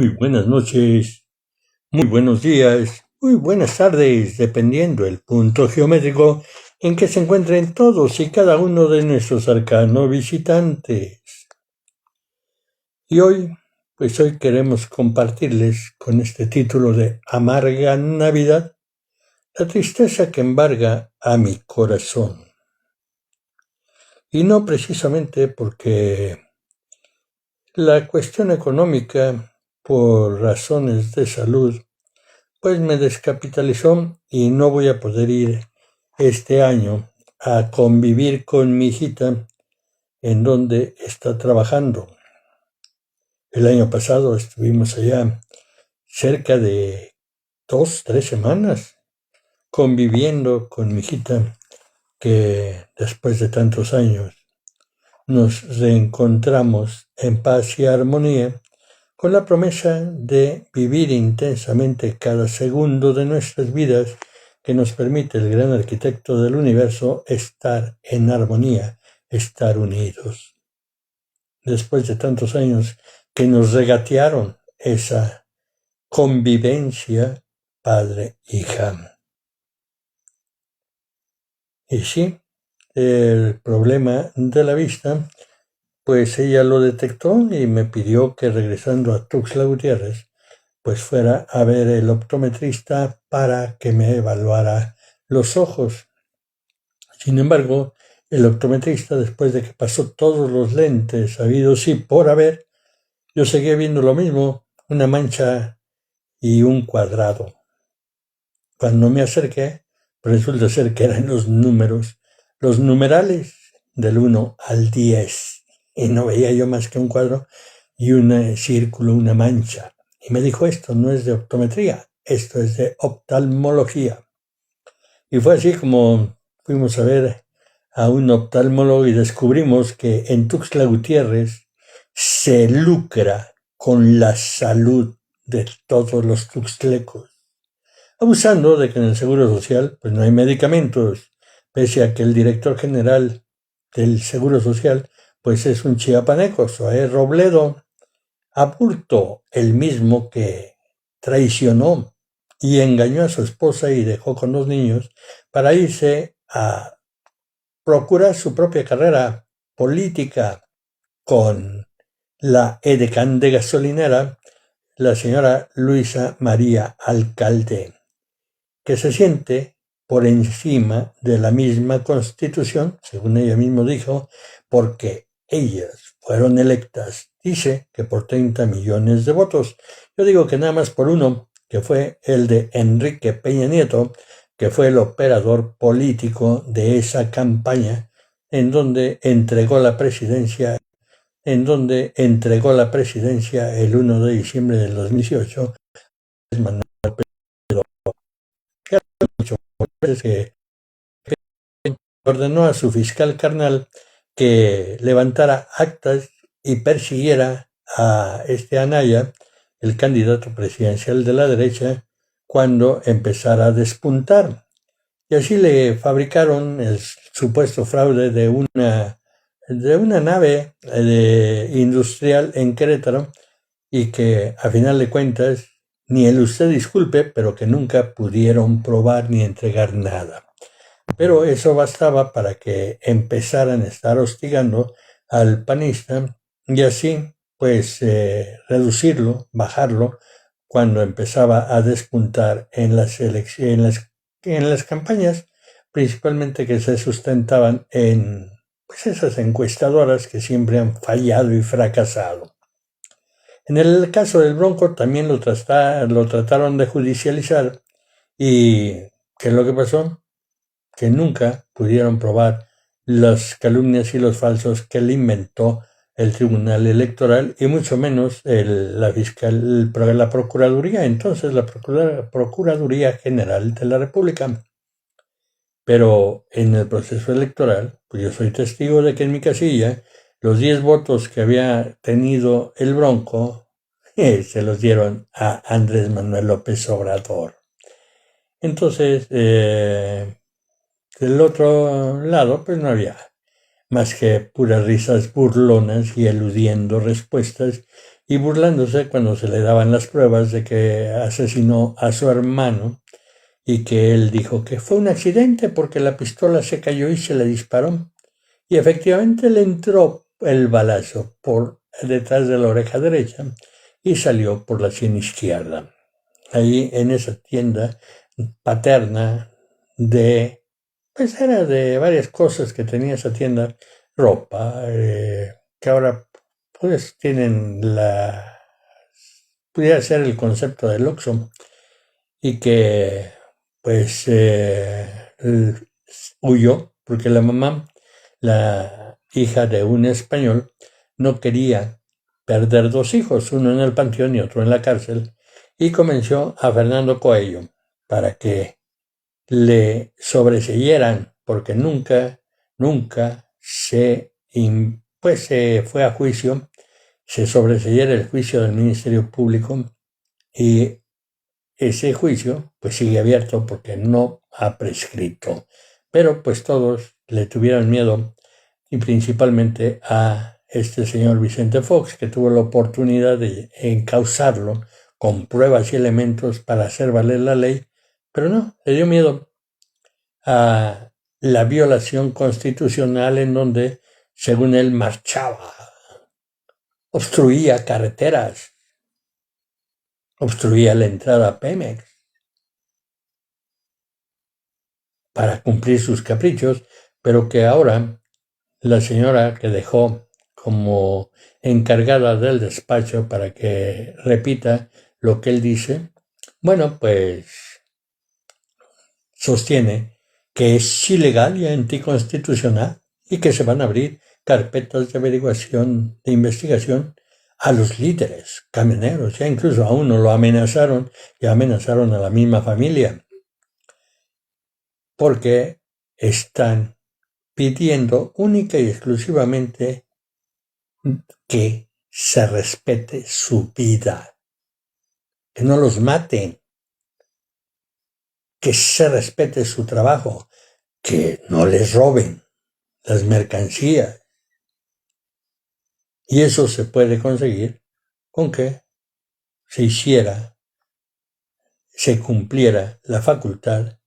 Muy buenas noches, muy buenos días, muy buenas tardes, dependiendo el punto geométrico en que se encuentren todos y cada uno de nuestros arcanos visitantes. Y hoy queremos compartirles con este título de Amarga Navidad, la tristeza que embarga a mi corazón. Y no precisamente porque la cuestión económica, por razones de salud, pues me descapitalizó y no voy a poder ir este año a convivir con mi hijita en donde está trabajando. El año pasado estuvimos allá cerca de 2, 3 semanas conviviendo con mi hijita, que después de tantos años nos reencontramos en paz y armonía, con la promesa de vivir intensamente cada segundo de nuestras vidas que nos permite el gran arquitecto del universo estar en armonía, estar unidos. Después de tantos años que nos regatearon esa convivencia padre-hija. Y sí, el problema de la vista, pues ella lo detectó y me pidió que regresando a Tuxtla Gutiérrez, pues fuera a ver el optometrista para que me evaluara los ojos. Sin embargo, el optometrista, después de que pasó todos los lentes habidos y por haber, yo seguía viendo lo mismo, una mancha y un cuadrado. Cuando me acerqué, resulta ser que eran los números, los numerales del 1 al 10, y no veía yo más que un cuadro y un círculo, una mancha. Y me dijo, esto no es de optometría, esto es de oftalmología. Y fue así como fuimos a ver a un oftalmólogo y descubrimos que en Tuxtla Gutiérrez se lucra con la salud de todos los tuxtlecos, abusando de que en el Seguro Social pues no hay medicamentos, pese a que el director general del Seguro Social pues es un chiapaneco, Zoé Robledo Aburto, el mismo que traicionó y engañó a su esposa y dejó con 2 niños para irse a procurar su propia carrera política con la edecán de gasolinera, la señora Luisa María Alcalde, que se siente por encima de la misma Constitución, según ella misma dijo, porque ellas fueron electas, dice que por 30 millones de votos. Yo digo que nada más por uno, que fue el de Enrique Peña Nieto, que fue el operador político de esa campaña, en donde entregó la presidencia el 1 de diciembre del 2018, Manuel Pedro, que ordenó a su fiscal carnal que levantara actas y persiguiera a Anaya, el candidato presidencial de la derecha, cuando empezara a despuntar. Y así le fabricaron el supuesto fraude de una nave industrial en Querétaro, y que a final de cuentas ni el usted disculpe, pero que nunca pudieron probar ni entregar nada. Pero eso bastaba para que empezaran a estar hostigando al panista y así pues reducirlo, bajarlo, cuando empezaba a despuntar en las campañas, principalmente que se sustentaban en pues esas encuestadoras que siempre han fallado y fracasado. En el caso del Bronco también lo trataron de judicializar, y ¿qué es lo que pasó? Que nunca pudieron probar las calumnias y los falsos que le inventó el Tribunal Electoral, y mucho menos la Procuraduría, entonces la Procuraduría General de la República. Pero en el proceso electoral, pues yo soy testigo de que en mi casilla los 10 votos que había tenido el Bronco se los dieron a Andrés Manuel López Obrador. Entonces, del otro lado, pues no había más que puras risas burlonas y eludiendo respuestas y burlándose cuando se le daban las pruebas de que asesinó a su hermano y que él dijo que fue un accidente porque la pistola se cayó y se le disparó. Y efectivamente le entró el balazo por detrás de la oreja derecha y salió por la sien izquierda. Ahí en esa tienda paterna pues era de varias cosas que tenía esa tienda, ropa, que ahora pues tienen pudiera ser el concepto del Oxxo, y que pues huyó porque la mamá, la hija de un español, no quería perder dos hijos, uno en el panteón y otro en la cárcel, y convenció a Fernando Coello para que le sobreseyeran, porque nunca pues se fue a juicio, se sobreseyera el juicio del Ministerio Público, y ese juicio pues sigue abierto porque no ha prescrito. Pero pues todos le tuvieron miedo, y principalmente a este señor Vicente Fox, que tuvo la oportunidad de encausarlo con pruebas y elementos para hacer valer la ley, pero no, le dio miedo a la violación constitucional en donde, según él, marchaba, obstruía carreteras, obstruía la entrada a Pemex para cumplir sus caprichos, pero que ahora la señora que dejó como encargada del despacho para que repita lo que él dice, bueno, pues sostiene que es ilegal y anticonstitucional y que se van a abrir carpetas de averiguación, de investigación a los líderes camioneros. Ya incluso a uno lo amenazaron y amenazaron a la misma familia, porque están pidiendo única y exclusivamente que se respete su vida, que no los maten, que se respete su trabajo, que no les roben las mercancías. Y eso se puede conseguir con que se cumpliera la facultad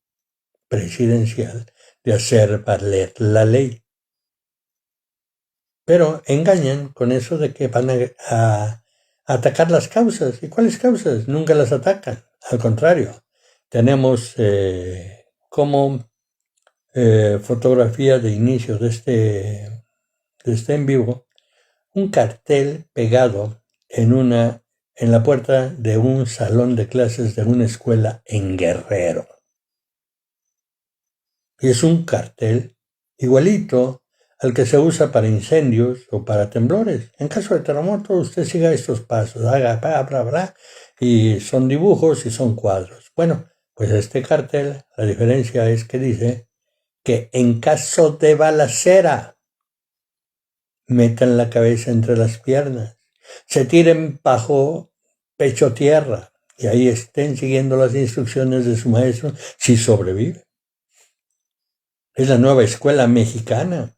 presidencial de hacer valer la ley. Pero engañan con eso de que van a atacar las causas. ¿Y cuáles causas? Nunca las atacan. Al contrario, tenemos como fotografía de inicio de este en vivo, un cartel pegado en la puerta de un salón de clases de una escuela en Guerrero. Y es un cartel igualito al que se usa para incendios o para temblores. En caso de terremoto, usted siga estos pasos, haga bla, bla, bla, y son dibujos y son cuadros. Bueno, pues este cartel, la diferencia es que dice que en caso de balacera, metan la cabeza entre las piernas, se tiren bajo pecho tierra y ahí estén siguiendo las instrucciones de su maestro si sobrevive. Es la nueva escuela mexicana,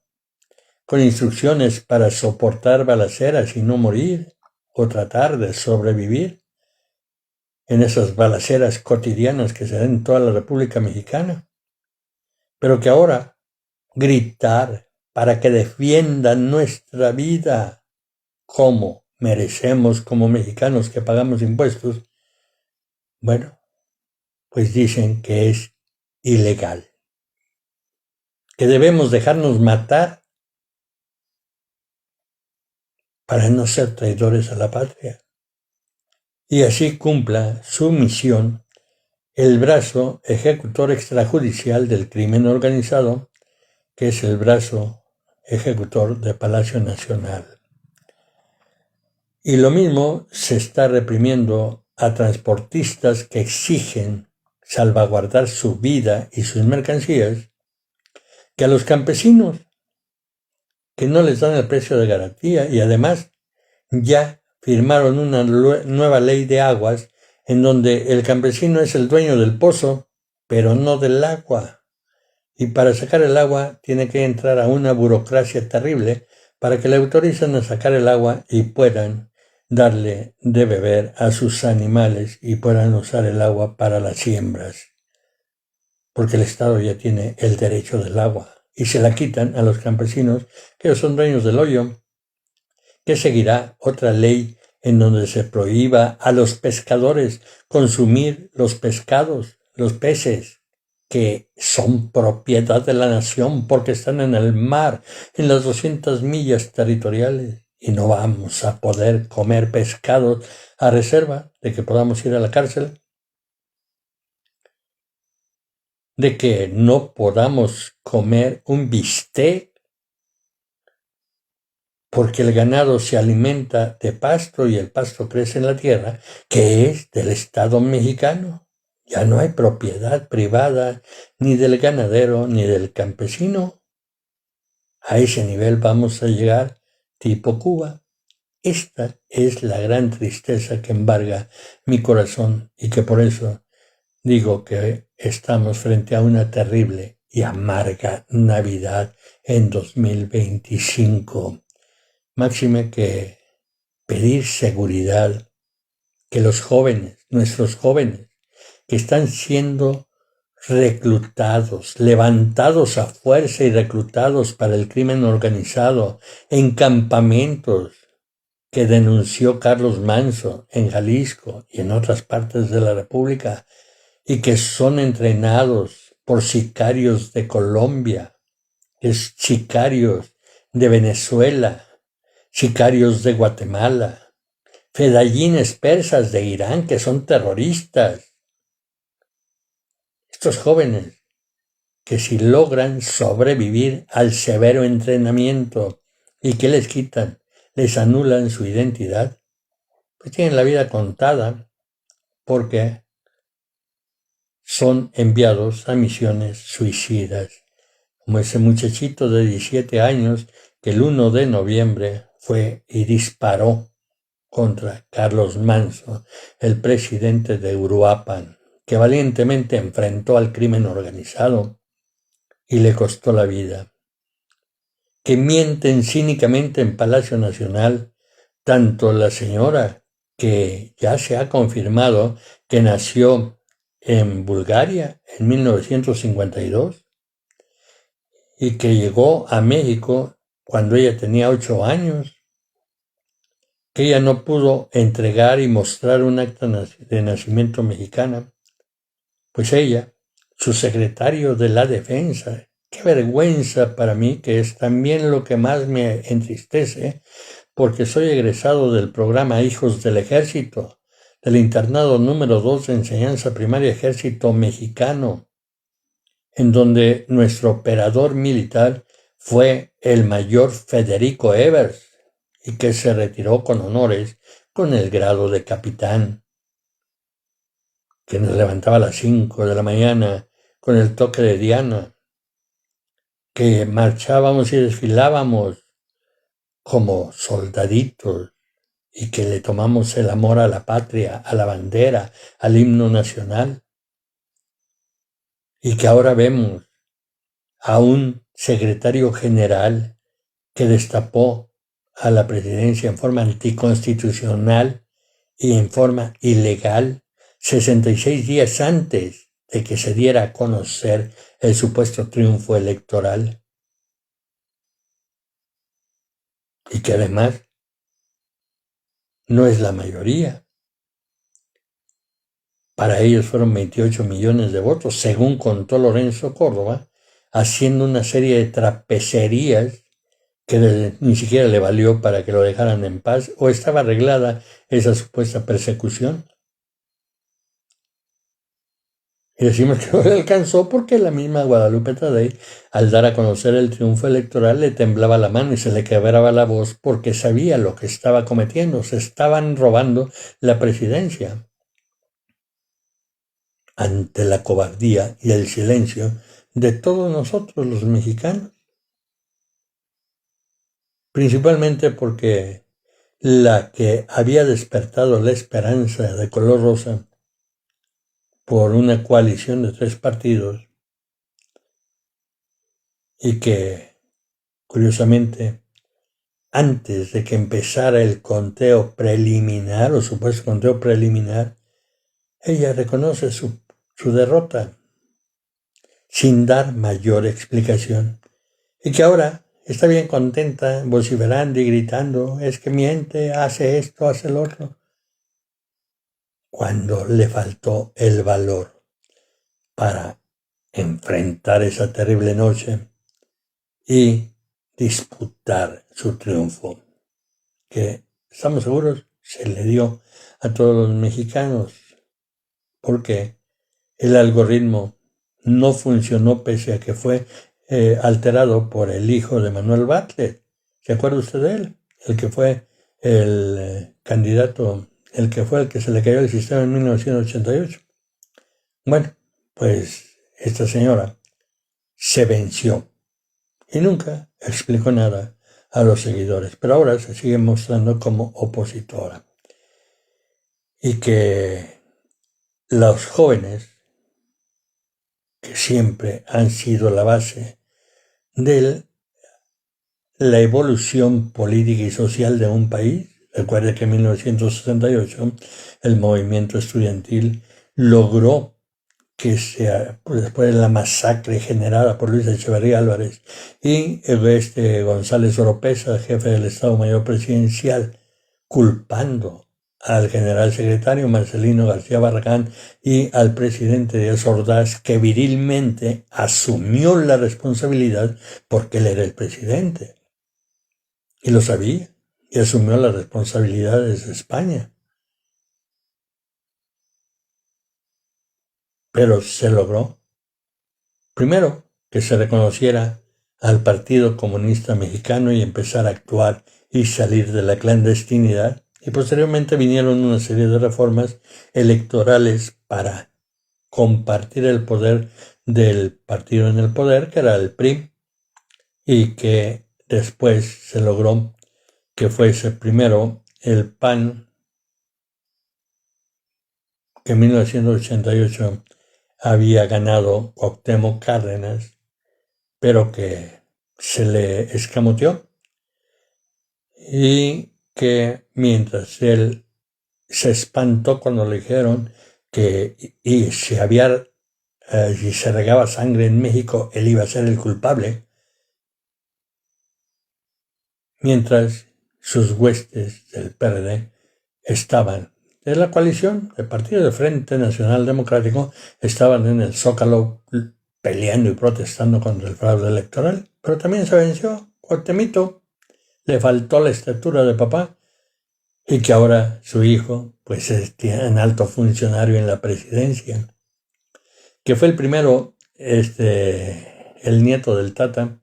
con instrucciones para soportar balaceras y no morir, o tratar de sobrevivir en esas balaceras cotidianas que se dan en toda la República Mexicana. Pero que ahora gritar para que defiendan nuestra vida como merecemos como mexicanos que pagamos impuestos, bueno, pues dicen que es ilegal, que debemos dejarnos matar para no ser traidores a la patria. Y así cumpla su misión el brazo ejecutor extrajudicial del crimen organizado, que es el brazo ejecutor de Palacio Nacional. Y lo mismo se está reprimiendo a transportistas que exigen salvaguardar su vida y sus mercancías, que a los campesinos, que no les dan el precio de garantía, y además ya firmaron una nueva ley de aguas en donde el campesino es el dueño del pozo, pero no del agua. Y para sacar el agua tiene que entrar a una burocracia terrible para que le autoricen a sacar el agua y puedan darle de beber a sus animales y puedan usar el agua para las siembras, porque el Estado ya tiene el derecho del agua y se la quitan a los campesinos, que son dueños del hoyo. ¿Qué seguirá? Otra ley en donde se prohíba a los pescadores consumir los pescados, los peces, que son propiedad de la nación porque están en el mar, en las 200 millas territoriales, y no vamos a poder comer pescados a reserva de que podamos ir a la cárcel, de que no podamos comer un bistec porque el ganado se alimenta de pasto y el pasto crece en la tierra, que es del Estado mexicano. Ya no hay propiedad privada ni del ganadero ni del campesino. A ese nivel vamos a llegar tipo Cuba. Esta es la gran tristeza que embarga mi corazón y que por eso digo que estamos frente a una terrible y amarga Navidad en 2025. Máxime que pedir seguridad, que los jóvenes, nuestros jóvenes, que están siendo reclutados, levantados a fuerza y reclutados para el crimen organizado en campamentos que denunció Carlos Manso en Jalisco y en otras partes de la República, y que son entrenados por sicarios de Colombia, sicarios de Venezuela, sicarios de Guatemala, fedayines persas de Irán que son terroristas. Estos jóvenes que si logran sobrevivir al severo entrenamiento y que les quitan, les anulan su identidad, pues tienen la vida contada porque son enviados a misiones suicidas, como ese muchachito de 17 años que el 1 de noviembre fue y disparó contra Carlos Manso, el presidente de Uruapan, que valientemente enfrentó al crimen organizado y le costó la vida. Que mienten cínicamente en Palacio Nacional, tanto la señora, que ya se ha confirmado que nació en Bulgaria en 1952 y que llegó a México cuando ella tenía 8 años, que ella no pudo entregar y mostrar un acta de nacimiento mexicana, pues ella, su secretario de la Defensa, qué vergüenza para mí, que es también lo que más me entristece, porque soy egresado del programa Hijos del Ejército, del internado número 2 de enseñanza primaria Ejército Mexicano, en donde nuestro operador militar fue el mayor Federico Evers, y que se retiró con honores con el grado de capitán, que nos levantaba a las 5 de la mañana con el toque de Diana, que marchábamos y desfilábamos como soldaditos y que le tomamos el amor a la patria, a la bandera, al himno nacional, y que ahora vemos a un secretario general que destapó a la presidencia en forma anticonstitucional y en forma ilegal 66 días antes de que se diera a conocer el supuesto triunfo electoral, y que además no es la mayoría. Para ellos fueron 28 millones de votos, según contó Lorenzo Córdoba, haciendo una serie de trapecerías que ni siquiera le valió para que lo dejaran en paz, o estaba arreglada esa supuesta persecución. Y decimos que no le alcanzó porque la misma Guadalupe Tadei, al dar a conocer el triunfo electoral, le temblaba la mano y se le quebraba la voz porque sabía lo que estaba cometiendo. Se estaban robando la presidencia. Ante la cobardía y el silencio de todos nosotros los mexicanos. Principalmente porque la que había despertado la esperanza de color rosa por una coalición de 3 partidos, y que, curiosamente, antes de que empezara el conteo preliminar o supuesto conteo preliminar, ella reconoce su derrota sin dar mayor explicación y que ahora está bien contenta, vociferando y gritando, es que miente, hace esto, hace el otro, cuando le faltó el valor para enfrentar esa terrible noche y disputar su triunfo, que estamos seguros se le dio a todos los mexicanos, porque el algoritmo no funcionó pese a que fue alterado por el hijo de Manuel Bartlett. ¿Se acuerda usted de él? El que fue el candidato, el que fue el que se le cayó el sistema en 1988. Bueno, pues esta señora se venció y nunca explicó nada a los seguidores, pero ahora se sigue mostrando como opositora. Y que los jóvenes, que siempre han sido la base de la evolución política y social de un país. Recuerde que en 1968 el movimiento estudiantil logró que después de la masacre generada por Luis Echeverría Álvarez y González Oropesa, jefe del Estado Mayor Presidencial, culpando al general secretario Marcelino García Barragán y al presidente Díaz Ordaz, que virilmente asumió la responsabilidad porque él era el presidente. Y lo sabía, y asumió las responsabilidades de España. Pero se logró, primero, que se reconociera al Partido Comunista Mexicano y empezar a actuar y salir de la clandestinidad, y posteriormente vinieron una serie de reformas electorales para compartir el poder del partido en el poder, que era el PRI, y que después se logró que fuese primero el PAN, que en 1988 había ganado Cuauhtémoc Cárdenas, pero que se le escamoteó, y que mientras él se espantó cuando le dijeron que si se regaba sangre en México, él iba a ser el culpable, mientras sus huestes del PRD estaban de la coalición, el Partido de Frente Nacional Democrático, estaban en el Zócalo peleando y protestando contra el fraude electoral, pero también se venció Cuauhtémoc, le faltó la estatura de papá, y que ahora su hijo pues es un alto funcionario en la presidencia, que fue el primero, el nieto del Tata,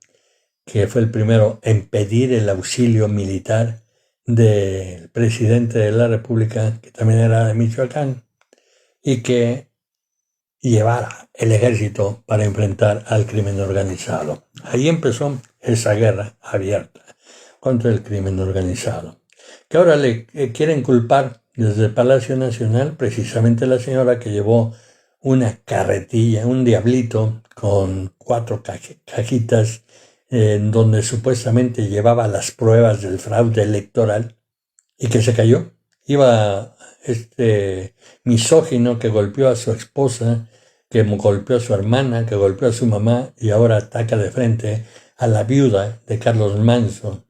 que fue el primero en pedir el auxilio militar del presidente de la República, que también era de Michoacán, y que llevara el ejército para enfrentar al crimen organizado. Ahí empezó esa guerra abierta contra el crimen organizado, que ahora le quieren culpar desde el Palacio Nacional precisamente la señora que llevó una carretilla, un diablito con 4 cajitas en donde supuestamente llevaba las pruebas del fraude electoral y que se cayó. Iba misógino que golpeó a su esposa, que golpeó a su hermana, que golpeó a su mamá y ahora ataca de frente a la viuda de Carlos Manso.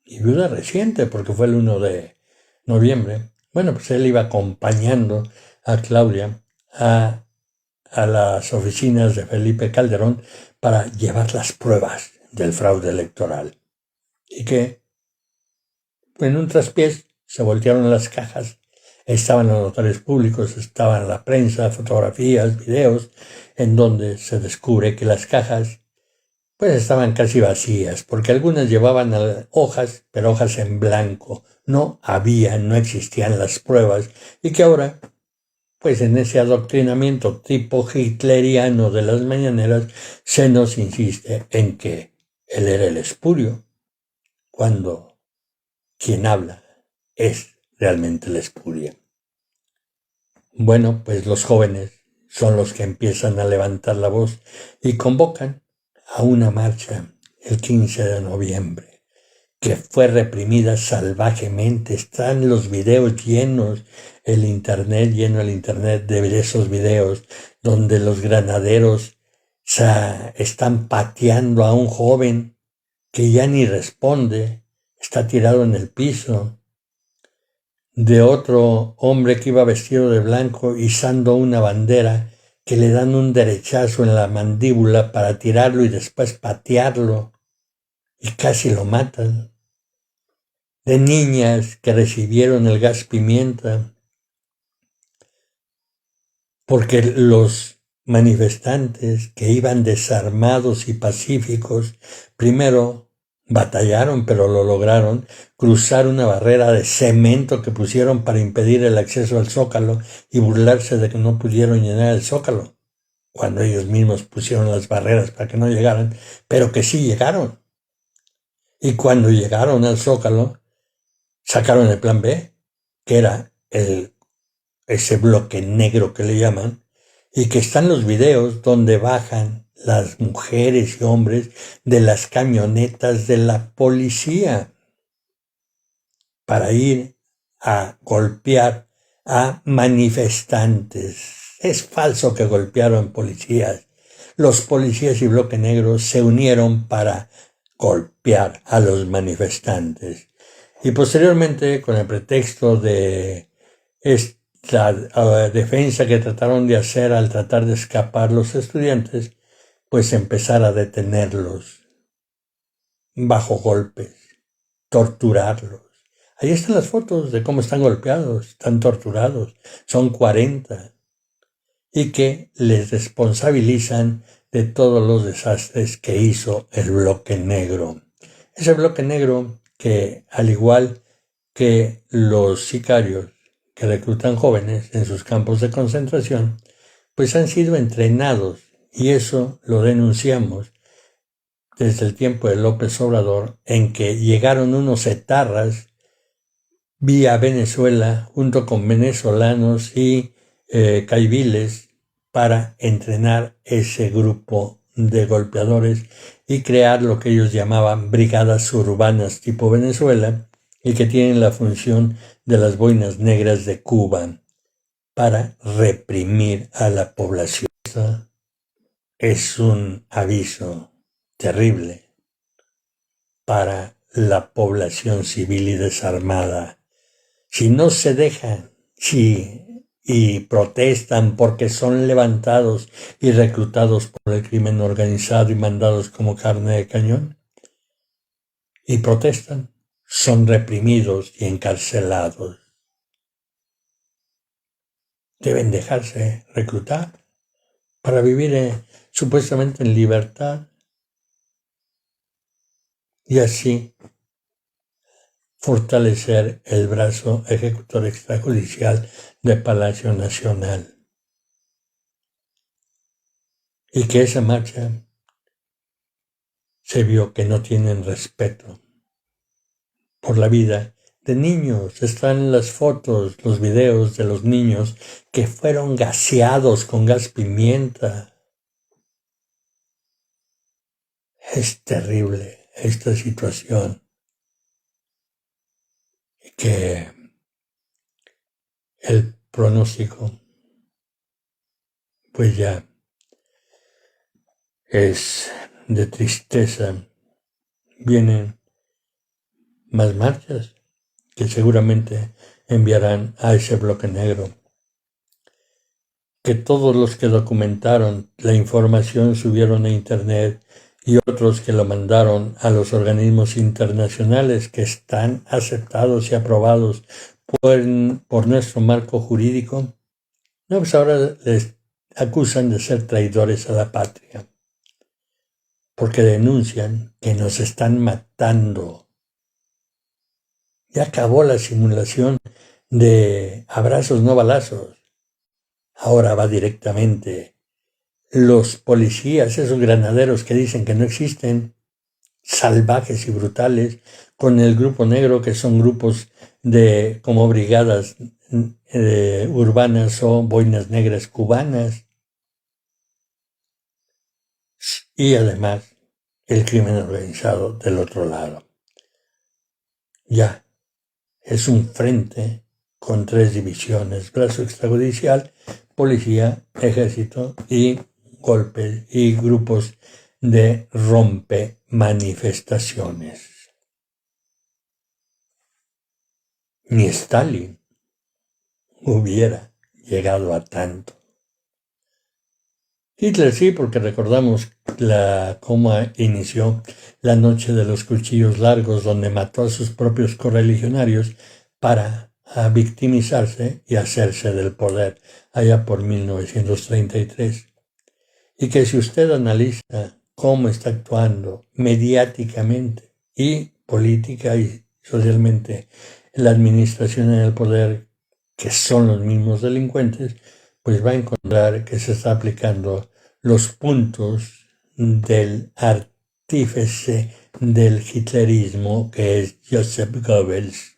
Y viuda reciente porque fue el 1 de noviembre. Bueno, pues él iba acompañando a Claudia a las oficinas de Felipe Calderón para llevar las pruebas del fraude electoral. Y que en un traspiés se voltearon las cajas, estaban los notarios públicos, estaban la prensa, fotografías, videos, en donde se descubre que las cajas pues estaban casi vacías, porque algunas llevaban hojas, pero hojas en blanco, no existían las pruebas, y que ahora pues en ese adoctrinamiento tipo hitleriano de las mañaneras se nos insiste en que él era el espurio, cuando quien habla es realmente la espuria. Bueno, pues los jóvenes son los que empiezan a levantar la voz y convocan a una marcha el 15 de noviembre, que fue reprimida salvajemente. Están los videos llenos, el internet de esos videos donde los granaderos están pateando a un joven que ya ni responde, está tirado en el piso, de otro hombre que iba vestido de blanco izando una bandera, que le dan un derechazo en la mandíbula para tirarlo y después patearlo y casi lo matan, de niñas que recibieron el gas pimienta, porque los manifestantes que iban desarmados y pacíficos primero batallaron, pero lo lograron, cruzar una barrera de cemento que pusieron para impedir el acceso al Zócalo y burlarse de que no pudieron llenar el Zócalo, cuando ellos mismos pusieron las barreras para que no llegaran, pero que sí llegaron. Y cuando llegaron al Zócalo, sacaron el plan B, que era ese bloque negro que le llaman, y que están los videos donde bajan las mujeres y hombres de las camionetas de la policía para ir a golpear a manifestantes. Es falso que golpearon policías. Los policías y Bloque Negro se unieron para golpear a los manifestantes. Y posteriormente, con el pretexto de esta defensa que trataron de hacer al tratar de escapar los estudiantes, pues empezar a detenerlos bajo golpes, torturarlos. Ahí están las fotos de cómo están golpeados, están torturados, son 40, y que les responsabilizan de todos los desastres que hizo el Bloque Negro. Ese Bloque Negro que, al igual que los sicarios que reclutan jóvenes en sus campos de concentración, pues han sido entrenados, y eso lo denunciamos desde el tiempo de López Obrador, en que llegaron unos etarras vía Venezuela junto con venezolanos y caiviles para entrenar ese grupo de golpeadores y crear lo que ellos llamaban brigadas urbanas tipo Venezuela, y que tienen la función de las boinas negras de Cuba para reprimir a la población. Es un aviso terrible para la población civil y desarmada. Si no se dejan, y protestan porque son levantados y reclutados por el crimen organizado y mandados como carne de cañón, y protestan, son reprimidos y encarcelados. Deben dejarse reclutar para vivir supuestamente en libertad, y así fortalecer el brazo ejecutor extrajudicial de Palacio Nacional. Y que esa marcha se vio que no tienen respeto por la vida de niños. Están las fotos, los videos de los niños que fueron gaseados con gas pimienta. Es terrible esta situación. Y que el pronóstico, pues ya es de tristeza. Vienen más marchas que seguramente enviarán a ese Bloque Negro. Que todos los que documentaron la información subieron a internet, y otros que lo mandaron a los organismos internacionales que están aceptados y aprobados por nuestro marco jurídico, no, pues ahora les acusan de ser traidores a la patria, porque denuncian que nos están matando. Ya acabó la simulación de abrazos no balazos. Ahora va directamente. Los policías, esos granaderos que dicen que no existen, salvajes y brutales, con el Grupo Negro, que son grupos como brigadas urbanas o boinas negras cubanas, y además el crimen organizado del otro lado. ya es un frente con 3 divisiones: brazo extrajudicial, policía, ejército y golpes y grupos de rompe manifestaciones. Ni Stalin hubiera llegado a tanto. Hitler sí, porque recordamos cómo inició la noche de los cuchillos largos, donde mató a sus propios correligionarios para victimizarse y hacerse del poder allá por 1933. Y que si usted analiza cómo está actuando mediáticamente y política y socialmente la administración en el poder, que son los mismos delincuentes, pues va a encontrar que se está aplicando los puntos del artífice del hitlerismo, que es Joseph Goebbels,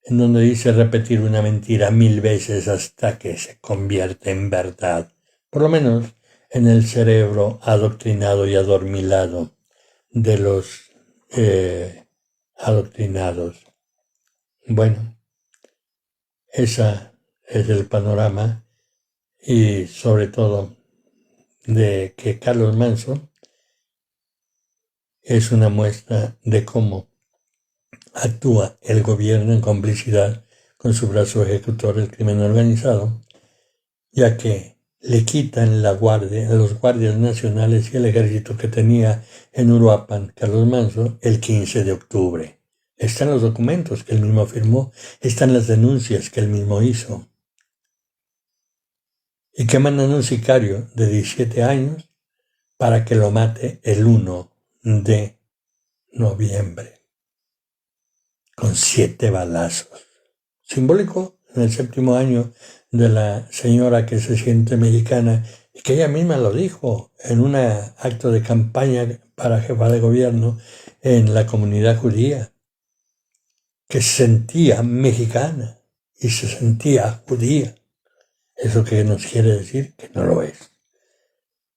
en donde dice repetir una mentira 1000 veces hasta que se convierte en verdad, por lo menos en el cerebro adoctrinado y adormilado de los adoctrinados. Bueno, ese es el panorama, y sobre todo de que Carlos Manso es una muestra de cómo actúa el gobierno en complicidad con su brazo ejecutor, el crimen organizado, ya que le quitan la guardia a los guardias nacionales y el ejército que tenía en Uruapan Carlos Manso el 15 de octubre. Están los documentos que él mismo firmó, están las denuncias que él mismo hizo. Y que mandan un sicario de 17 años para que lo mate el 1 de noviembre, con 7 balazos. Simbólico en el 7º año de la señora que se siente mexicana y que ella misma lo dijo en un acto de campaña para jefa de gobierno en la comunidad judía, que se sentía mexicana y se sentía judía. ¿Eso qué nos quiere decir? Que no lo es.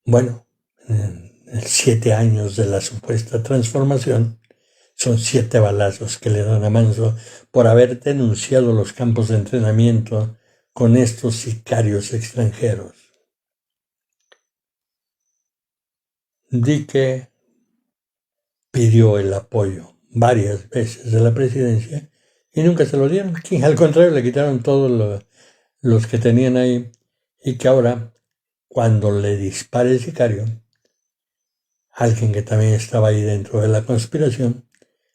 Bueno, en 7 años de la supuesta transformación, son 7 balazos que le dan a Manso por haber denunciado los campos de entrenamiento con estos sicarios extranjeros. Dique pidió el apoyo varias veces de la presidencia y nunca se lo dieron. Al contrario, le quitaron todos los que tenían ahí, y que ahora, cuando le dispara el sicario, alguien que también estaba ahí dentro de la conspiración,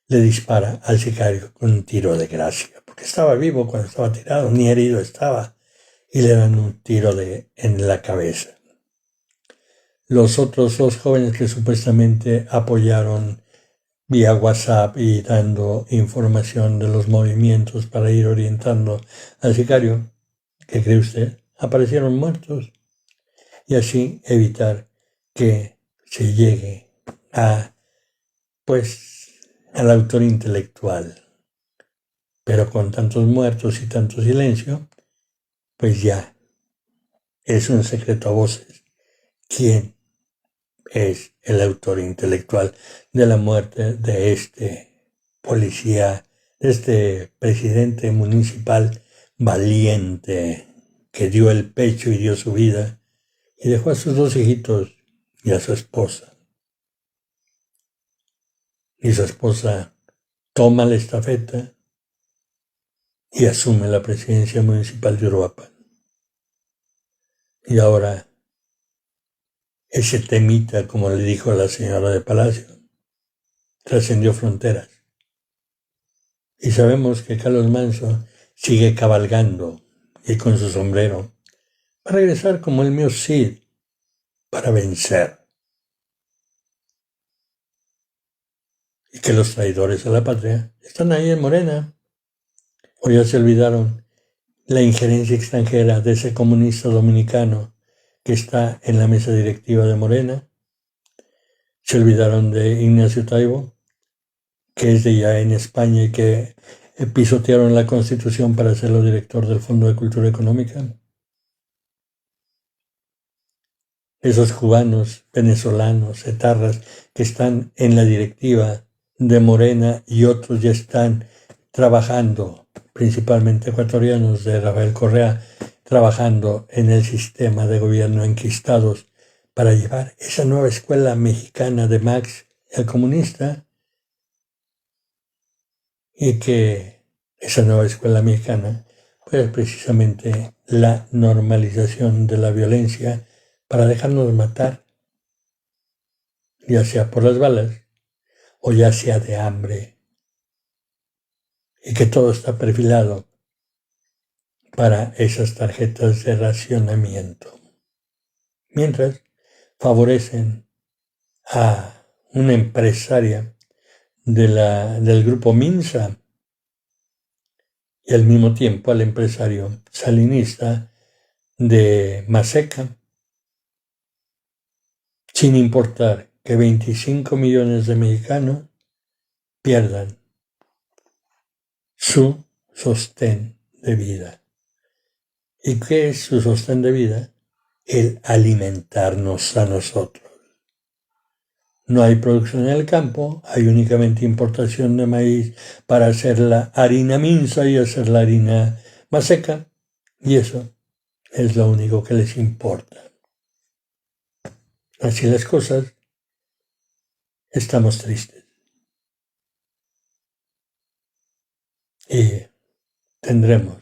le dispara al sicario con un tiro de gracia, porque estaba vivo cuando estaba tirado, ni herido estaba, y le dan un tiro en la cabeza. Los otros 2 jóvenes que supuestamente apoyaron vía WhatsApp y dando información de los movimientos para ir orientando al sicario, ¿qué cree usted? Aparecieron muertos, y así evitar que se llegue al autor intelectual. Pero con tantos muertos y tanto silencio, pues ya es un secreto a voces quién es el autor intelectual de la muerte de este policía, de este presidente municipal valiente que dio el pecho y dio su vida y dejó a sus 2 hijitos y a su esposa. Y su esposa toma la estafeta y asume la presidencia municipal de Uruapan. Y ahora ese temita, como le dijo la señora de Palacio, trascendió fronteras. Y sabemos que Carlos Manso sigue cabalgando y con su sombrero va a regresar como el mío Cid para vencer. Y que los traidores a la patria están ahí en Morena. O ya se olvidaron la injerencia extranjera de ese comunista dominicano que está en la mesa directiva de Morena. Se olvidaron de Ignacio Taibo, que es de ya en España y que pisotearon la Constitución para hacerlo director del Fondo de Cultura Económica. Esos cubanos, venezolanos, etarras que están en la directiva de Morena y otros ya están trabajando, principalmente ecuatorianos de Rafael Correa, trabajando en el sistema de gobierno enquistados para llevar esa nueva escuela mexicana de Marx, el comunista, y que esa nueva escuela mexicana pues precisamente la normalización de la violencia para dejarnos matar, ya sea por las balas o ya sea de hambre, y que todo está perfilado para esas tarjetas de racionamiento. Mientras favorecen a una empresaria del grupo Minsa y al mismo tiempo al empresario salinista de Maseca, sin importar que 25 millones de mexicanos pierdan su sostén de vida. ¿Y qué es su sostén de vida? El alimentarnos a nosotros. No hay producción en el campo, hay únicamente importación de maíz para hacer la harina minsa y hacer la harina maseca, y eso es lo único que les importa. Así las cosas, estamos tristes. Y tendremos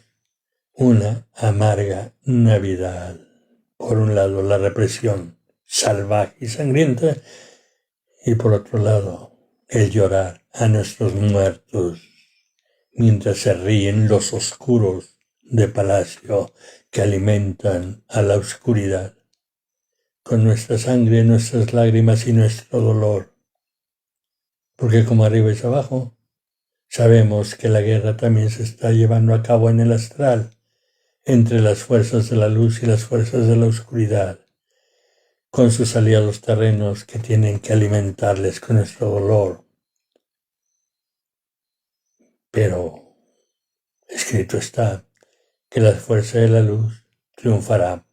una amarga Navidad. Por un lado, la represión salvaje y sangrienta, y por otro lado, el llorar a nuestros muertos, mientras se ríen los oscuros de palacio que alimentan a la oscuridad, con nuestra sangre, nuestras lágrimas y nuestro dolor. Porque como arriba es abajo, sabemos que la guerra también se está llevando a cabo en el astral, entre las fuerzas de la luz y las fuerzas de la oscuridad, con sus aliados terrenos que tienen que alimentarles con nuestro dolor. Pero escrito está que la fuerza de la luz triunfará.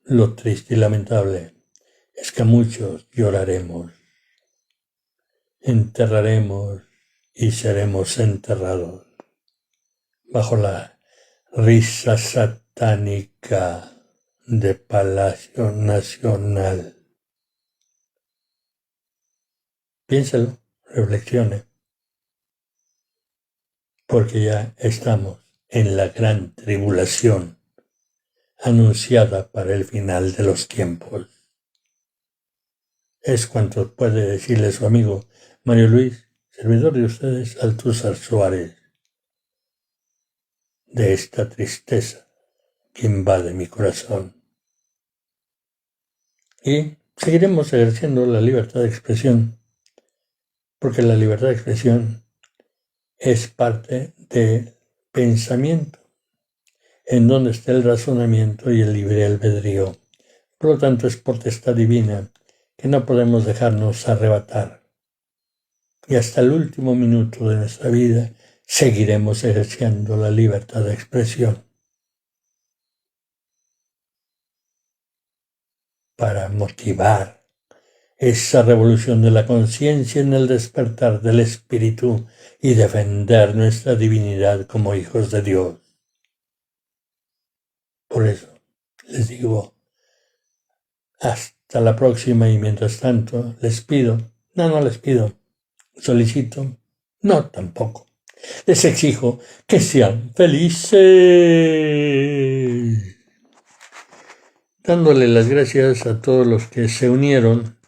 Lo triste y lamentable es que muchos lloraremos, enterraremos y seremos enterrados bajo la risa satánica de Palacio Nacional. Piénselo, reflexione, porque ya estamos en la gran tribulación anunciada para el final de los tiempos. Es cuanto puede decirle su amigo Mario Luis, servidor de ustedes, Altúzar Suárez, de esta tristeza que invade mi corazón. Y seguiremos ejerciendo la libertad de expresión, porque la libertad de expresión es parte del pensamiento, en donde está el razonamiento y el libre albedrío. Por lo tanto, es potestad divina que no podemos dejarnos arrebatar. Y hasta el último minuto de nuestra vida seguiremos ejerciendo la libertad de expresión para motivar esa revolución de la conciencia en el despertar del espíritu y defender nuestra divinidad como hijos de Dios. Por eso les digo, hasta la próxima, y mientras tanto les pido, no les pido, solicito, no tampoco, les exijo que sean felices. Dándole las gracias a todos los que se unieron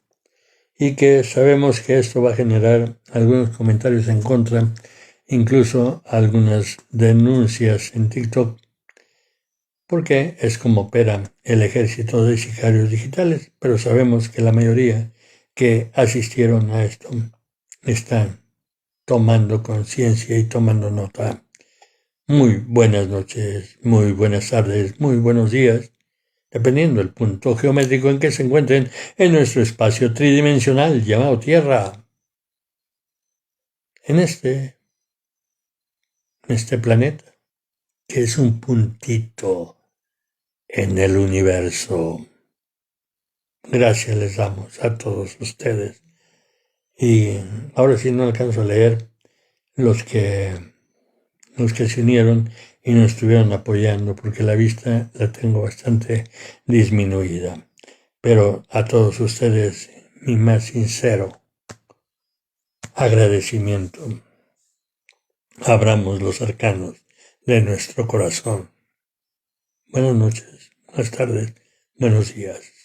y que sabemos que esto va a generar algunos comentarios en contra, incluso algunas denuncias en TikTok, porque es como opera el ejército de sicarios digitales, pero sabemos que la mayoría que asistieron a esto están tomando conciencia y tomando nota. Muy buenas noches, muy buenas tardes, muy buenos días, dependiendo del punto geométrico en que se encuentren en nuestro espacio tridimensional llamado Tierra. En este planeta, que es un puntito en el universo. Gracias les damos a todos ustedes Y ahora sí no alcanzo a leer los que, los que se unieron y nos estuvieron apoyando, porque la vista la tengo bastante disminuida. Pero a todos ustedes mi más sincero agradecimiento. Abramos los arcanos de nuestro corazón. Buenas noches, buenas tardes, buenos días.